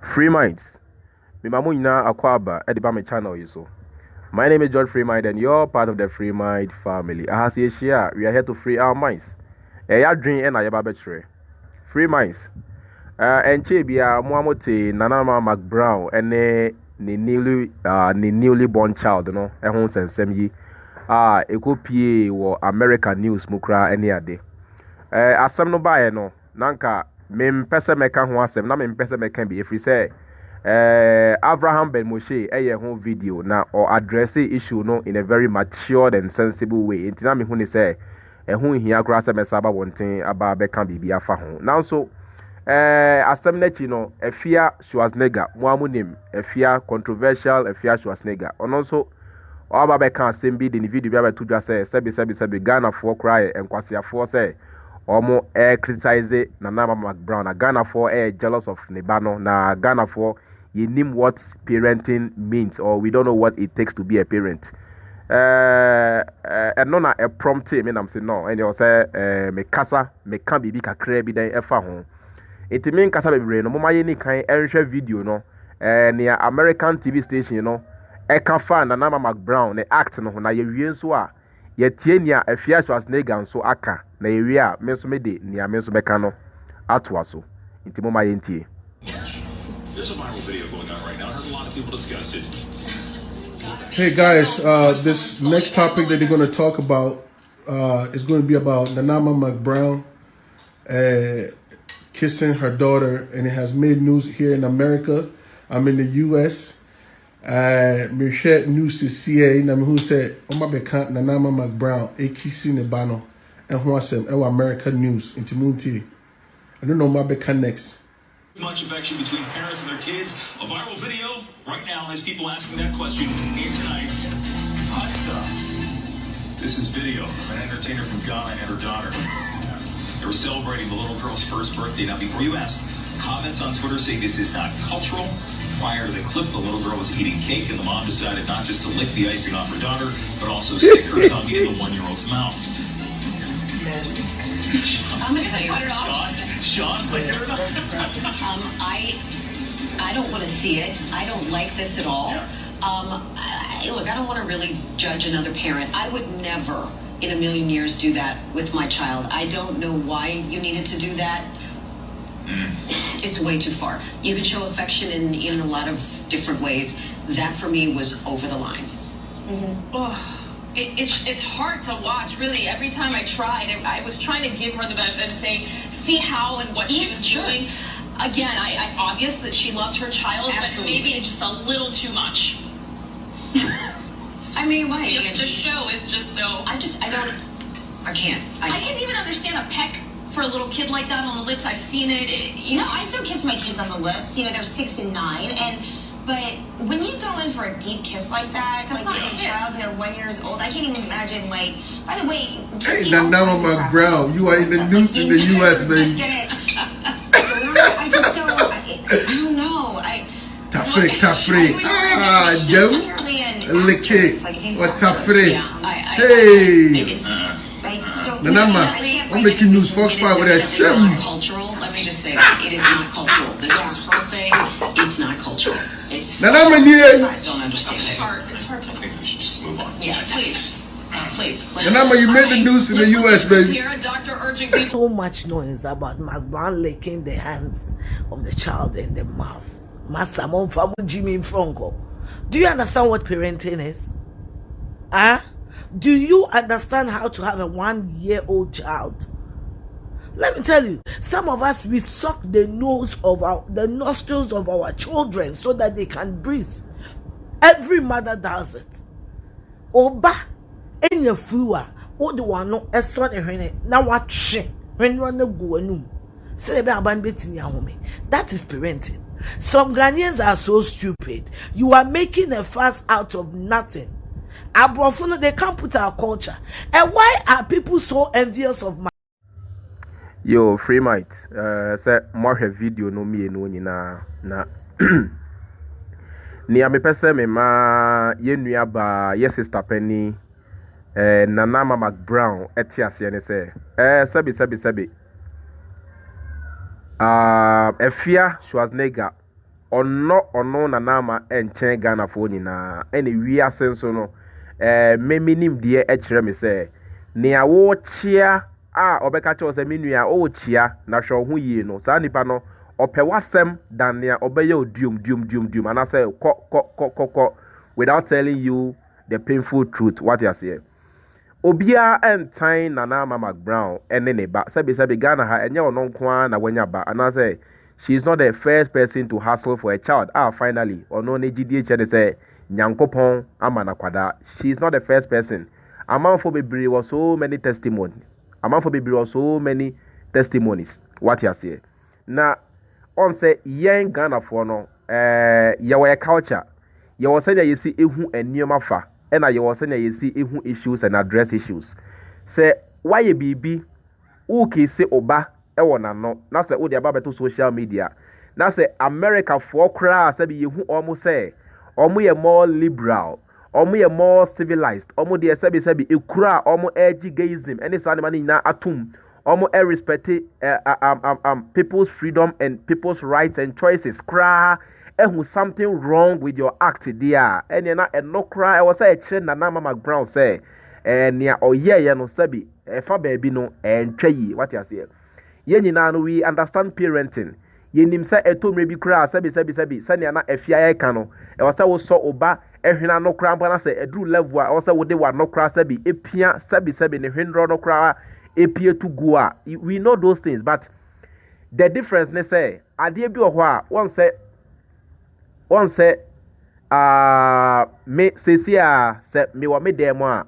Free Minds. Me mamuina akwaba ediba me channel you so. My name is George Free Mind and you're part of the Free Mind family. As you share, we are here to free our minds. Ya dream and ayaba betre. Free Minds. And bia muamote Nanama McBrown and ne newly born child no ehun sensem yi. Ekopie wo American news mukra any ade. Asem no bae no nanka mempese meka ho asem na mempese meka bi efri say Abraham Ben Moshe home video na or address issue no in a very matured and sensible way. Intina me hu ni say ehun hia kra se mesaba wonten aba beka bibia fa ho. Now so asem na chi no efia Schwarzenegger muamunim efia controversial efia Schwarzenegger. Ono so aba beka asem bi the video bia beto dwa say sebi Ghana for cry enkwase afo say omo criticize Nanama McBrown na Ghana for jealous of Nebano na Ghana for you name what parenting means or we don't know what it takes to be a parent. And no na a prompt me I'm saying no and you say me kasa me can bibi kakra bi dan efa ho. It mean kasa bebre no mama ye ni kan enhwe video no near American TV station no e ka fa Nanama McBrown ne act no na ye wie nso a ye tie nia afia Schwarzenegger nso aka na ye wie a me nso me de nia me nso beka no atoa so. Inti mama ye ntie. There's a viral video going on right now. It has a lot of people discussed it. Hey guys, this next topic that they're going to talk about is going to be about Nanama McBrown kissing her daughter, and it has made news here in America. I'm in the U.S. Michelle News CA, who said, "Omabeka Nanama McBrown kissing Nebano," and who said, "Oh, America News into Munti." I don't know Omabeka next. Much affection between parents and their kids. A viral video right now has people asking that question in tonight's Hot Stuff. This is video of an entertainer from Ghana and her daughter. They were celebrating the little girl's first birthday. Now, before you ask, comments on Twitter say this is not cultural. Prior to the clip, the little girl was eating cake, and the mom decided not just to lick the icing off her daughter, but also stick her tongue in the one-year-old's mouth. I'm gonna tell you, Sean, I don't want to see it. I don't like this at all. Yeah. Look, I don't want to really judge another parent. I would never in a million years do that with my child. I don't know why you needed to do that. It's way too far. You can show affection in a lot of different ways. That for me was over the line. Oh. It's hard to watch, really. Every time I tried, I was trying to give her the benefit and say, see how and what she was doing. Again, I obvious that she loves her child, Absolutely. but maybe it's just a little too much. I mean, why? The show is just so... I can't. I can't even understand a peck for a little kid like that on the lips. I've seen it. No, I still kiss my kids on the lips. You know, they're 6 and 9, but when you go in for a deep kiss like that, That's like not a a kiss. child, they're 1 year old. I can't even imagine. Like, by the way, Hey, Nanama McBrown, you are in the news in the U.S., baby. I just don't. I don't know. Tafrik. Joe. Lick it. What Tafrik? Hey. Nanama, I'm making news. Fox 5 with that shit. Cultural. Let me just say that it is not cultural. This is her thing. It's not cultural. It's. Nanama, I don't understand It's it. hard. It's hard to... I think we should just move on. Yeah, please. Please. Nanama, you made the news in the U.S., baby. Here, a doctor urging people... So much noise about McBrown licking the hands of the child in the mouth. Master Mom from Jimmy Franco. Do you understand what parenting is? Do you understand how to have a 1-year-old child? Let me tell you, some of us, we suck the nostrils of our children so that they can breathe. Every mother does it. Oba, in your fluor, or the one no extra now what when you go anum. That is parenting. Some Ghanaians are so stupid. You are making a fuss out of nothing. Abrofuno, they can't put our culture. And why are people so envious of my... Yo, Free Might. Say more video no me no ni na. Ni amepese me ma ye nua ba ye sister penny Nanama McBrown etiase ne say sebi efia Schwarzenegger ono nanama enchen Ghana for nyina ene wiase nso no meminim de e kire me se nea wo chia a obeka che se menua o chia na hwe ho yie no saa nipa no opewasem dan nea obeye odium and I say ko without telling you the painful truth. What you say? Obia entain Nana Mama Brown ene ne ba sebi Ghana ha enye ono nko na wanya ba and I say she is not the first person to hustle for a child. Finally ono ne gidie che de say nyankopon amana kwada. She is not the first person. Amanfo bebre was so many testimony. Amanfo bebre was so many testimonies. What you say? Na on say yen Ghana for no your culture. You was saying you see ehu enioma fa. And I was saying you see ehu issues and address issues. Say why you be uki se oba ewo na no. Na say o de aba beto social media. Na say America for kra say be yehu omo say omo ye more liberal, omo ye more civilized. Omo de say be ekura omo edgy gayism. Any so man na atum. Omo respect people's freedom and people's rights and choices. Kra who something wrong with your act there. And you know, and no cry. I was say a Nana Mama Brown say, and near oh yeah, no sabi, fa baby no, and tray what you say. Yen no we understand parenting. Yen him say a two maybe cry, sabi, Sanya a fia cano. I was so oba, hina no cramp, and I say a drew level. I also would they were no cry, sabi, a pia, sabi, ne hindro no cry, a pia to goa. We know those things, but the difference, they say, I dear be a one say, me sesia se me wa me demo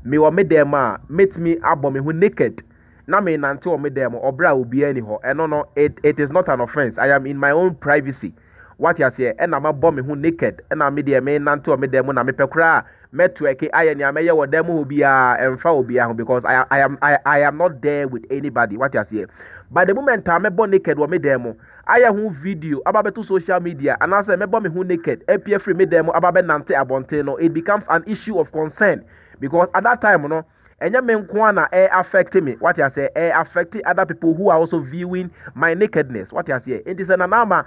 meet me abom me who naked na me nante o me demo obra obi ani ho no it is not an offense. I am in my own privacy. What you say and am abom me who naked and am me there me nante o me demo na me pekra metweke aye ni ameye wo demo obi a emfa obi a because I am not there with anybody. What you say by the moment I me born naked wo me demo I who video about to social media and I say me born me who naked appear free me demo about nante abonte no it becomes an issue of concern because at that time no enya me nko na affect me. What you say affecting other people who are also viewing my nakedness. What you say it is an anama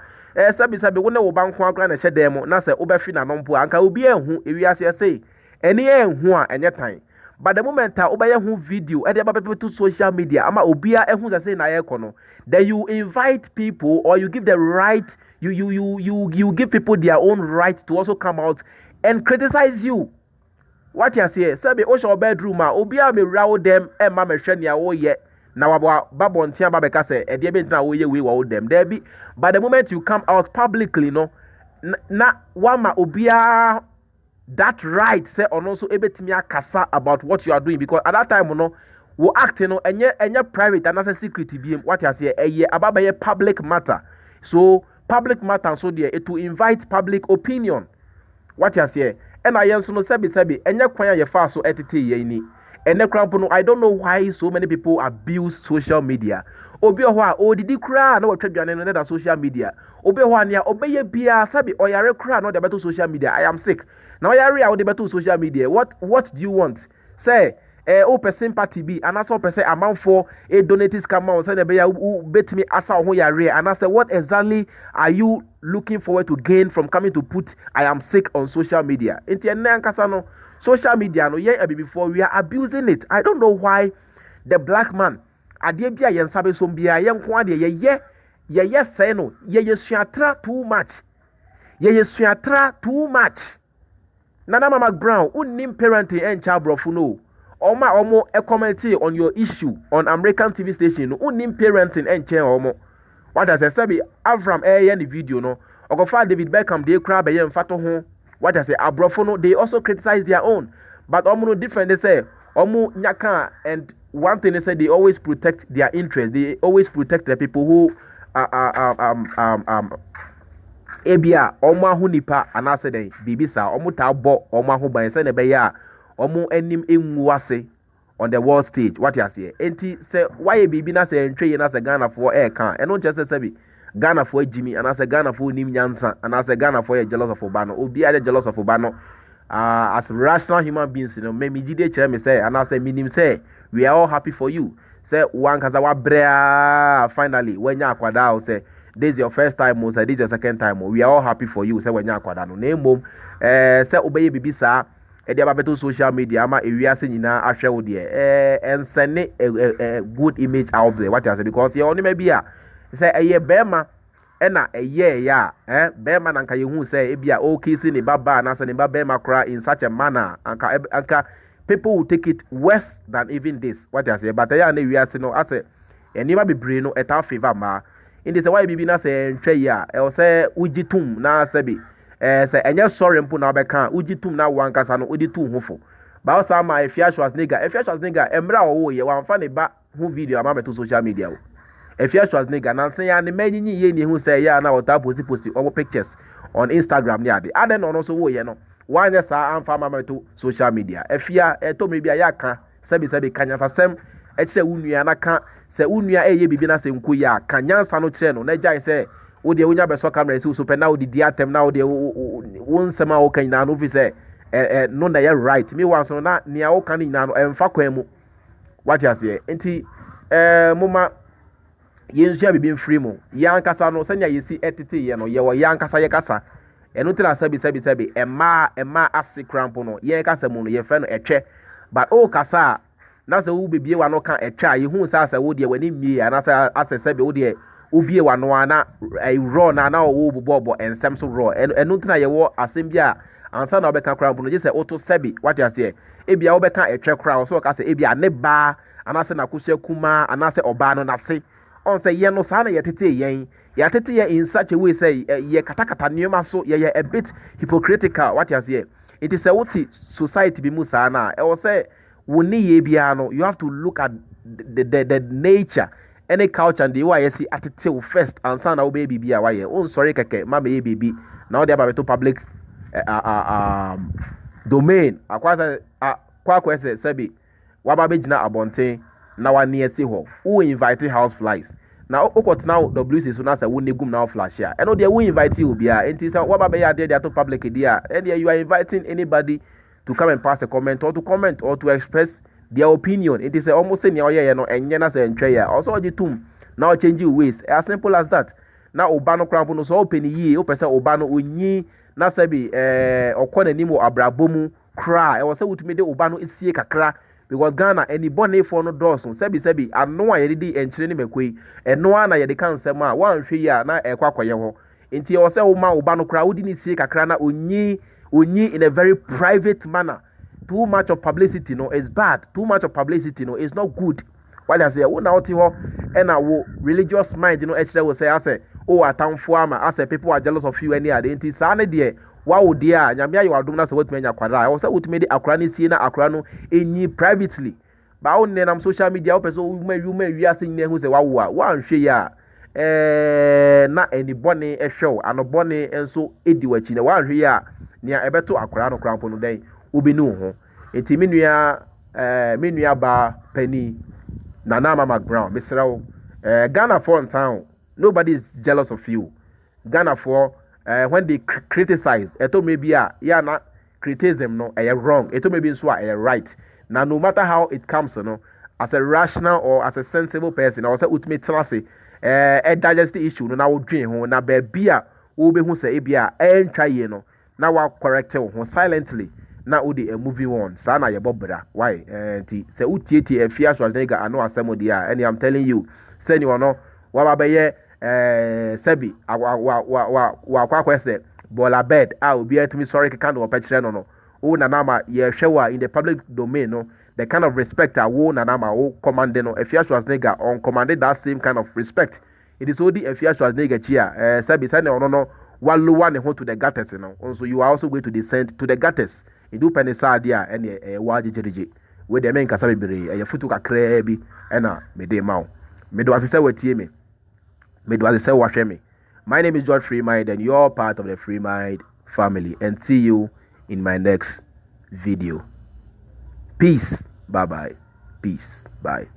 sabi wo na wo ban nko akra na hye demo na say wo be fi na nompo anka obi ehun ewiase say eni ehun a enye tan. But the moment obaya who video and about people to social media ama obia ehun say na yekono then you invite people or you give the right you give people their own right to also come out and criticize you. What you say say be o show bedroom obia me raw them e ma me hwe nia wo ye na wabo babontia ba beka say e de be ntina wo ye we wo them there be. But the moment you come out publicly no na wama obia that right say on also ebetimi akasa about what you are doing because at that time no wo act no enye private and as secret biem. What you say about public matter. So public matter so there it to invite public opinion. What you say and I also no sabi enye kwan ye fa so etete ye ni ene krampo no I don't know why so many people abuse social media. Obi ho a odidi kra na watwadwane no na social media. Obi ho ania obeye bia sabi oyare kra no de beto social media. I am sick. Now oyare a wo de beto social media. What do you want? Say o person party be and also person amount for a donates come out say na be ya betimi asa ho yare and I say what exactly are you looking forward to gain from coming to put I am sick on social media? Enti ene ankasa no social media no yen before we are abusing it. I don't know why the black man ade bia yen sabe som bia yen ko ade ye say no ye suatra too much. Ye suatra too much. Nana Mama Brown unnim parenting and child brofu no. Omo a comment on your issue on American TV station no unnim parenting and child omo. What does I say Avram in the video no. Ogofa David Beckham they cry be yen fato ho. What I say abrofo no they also criticize their own. But omo no different they say omo nyaka and one thing they say they always protect their interests. They always protect the people who ebia omo ahu nipa anase den bibisa omo ta bo omo ahu ban se ne be ya omo anim enwu ase on the world stage. What you say enti say why bibi na say ntwe na say Ghana for air kan eno nche say be Ghana for Jimmy anase Ghana for nim nyansa anase Ghana for jealous of obano obi are jealous of obano as rational human beings, you know, me jide chere me say and I say minim say we are all happy for you. Say one kaza wa brea finally when ya kwada say this is your first time or say this is your second time we are all happy for you say when you akwada no na mom say obeye bibi saa e dia babeto social media ama ewiase nyina ahwe wo de and send a good image out there what you say because you only maybe say eye bema na eye ya bema na nka yehu say e bia okay see ne baba na say ne baba bema kra in such a manner anka people will take it worse than even this what you say but ya na ewiase no ase enima bebre no eta favor ma indi say why bibi na say ntwe ya e say ugitum na sabi say enye sorry mpo na obeka ugitum na wankasa no oditu hofo ba o sa ma efia Schwarzenegger emra wo ye wamfa ne ba hu video ama beto social media wo efia Schwarzenegger na say ya ne manyinyi ye ne hu say ya na wota post owo pictures on Instagram ne ade aden no so wo ye no wanya sa amfa ama beto social media efia to me bia ya ka sabi kanya sasem eche unua na ka se unua eye bibi na se nku ya kanyansa no kire no na jai se wo de wonya be so camera se so pe na wo di atem na wo de won sema wo kan na no fi se no na ya right me wan so na nia wo kan na no emfa kwan mu what you say enti moma yensu bibi mfiri mu yankasa no senya yesi etete ye no ye wo yankasa ye kasa eno tira sabi ema asikrampo no ye kasa mu no ye fe no etwe but o kasa na se wo bebie wa no kan etwa ye hu sa wo de wani mie ya na sa asese be wo de obie wa no ana raw na wo bobo ensem so raw enu tina ye wo asem bia ansa na obeka kra no je se oto sebi what you say e bia obeka etwe kra so ka se e bia ne ba anase na kusia kuma anase oba no na se on say ye no sa na ye tete yen ya tete ye in such a way say ye katakata nyoma so ye a bit hypocritical what you say it is a what society bi musa na e wo say woni ye bia no you have to look at the nature any culture and the way you see attitude first and son na baby bia why on sorry keke mama ye baby now they about to public domain akwa say sebi waba begina abonten na wa near see ho who invite house flies now okot now WC so na say woni gum now flash here and no they we invite you bia enti say waba be ya there to public there and you are inviting anybody to come and pass a comment or to express their opinion. It is almost saying no enye na say ntwe ya also ojitum now change your ways as simple as that. Now obano krampo no so open yi o pese obano onyi na sabi okona nimo abrabomu kra e wo say wutumi de obano esie kakra because Ghana anybody for no doors sabi ano a yedi enchire ni mekoi eno na yedi kan sem a wan hwe ya na ekwakoye ho enti e wo say wo ma obano kra wodi ni sie kakra na onyi in a very private manner. Too much of publicity no is bad. Too much of publicity no is not good. While I say, oh now and our religious mind, actually will say, I say, oh, a town farmer, I say people are jealous of you any other. It is an idea. Wow, dear, Yamia, you are doing us what many aquara. I also would make the Akrani Siena Akrano in ye privately. But on then I'm social media, you may we are saying who say, wow, one share. Na any bonny a show and a bonny and so idiot in a one here. Nia ebeto akora no krampo no den obenu ho enti menua ba pani Nana Mama Brown Mr. Ghana for in town nobody is jealous of you Ghana for when they criticize eto maybe ya na criticism no wrong eto maybe so right now no matter how it comes no as a rational or as a sensible person or say ultimate trase digest the issue no na wo dwen ho na ba bia wo be hu say bia entwa ye no na wa correct ho silently na odi moving on sa na ye bobra why ti se utieti afia Schwarzenegger ano asemo dia and I'm telling you say ni wono wa ba be ye sebi wa kwese bola bed obi atimi sorry ke kind of picture no o na ma ye hwewa in the public domain no the kind of respect wo na ma wo command no afia Schwarzenegger on commanded that same kind of respect. It is only afia Schwarzenegger chia sebi say no wallow ne ho to the gutters no so you are also going to descend to the gutters. You do penny sadia and a wajijerije with the main casabi a futu kakra bi ena me de maw me do as say wetie me do as say wahwe me. My name is George Freemind and you're part of the Freemind family, and see you in my next video. Peace. Bye bye. Peace. Bye.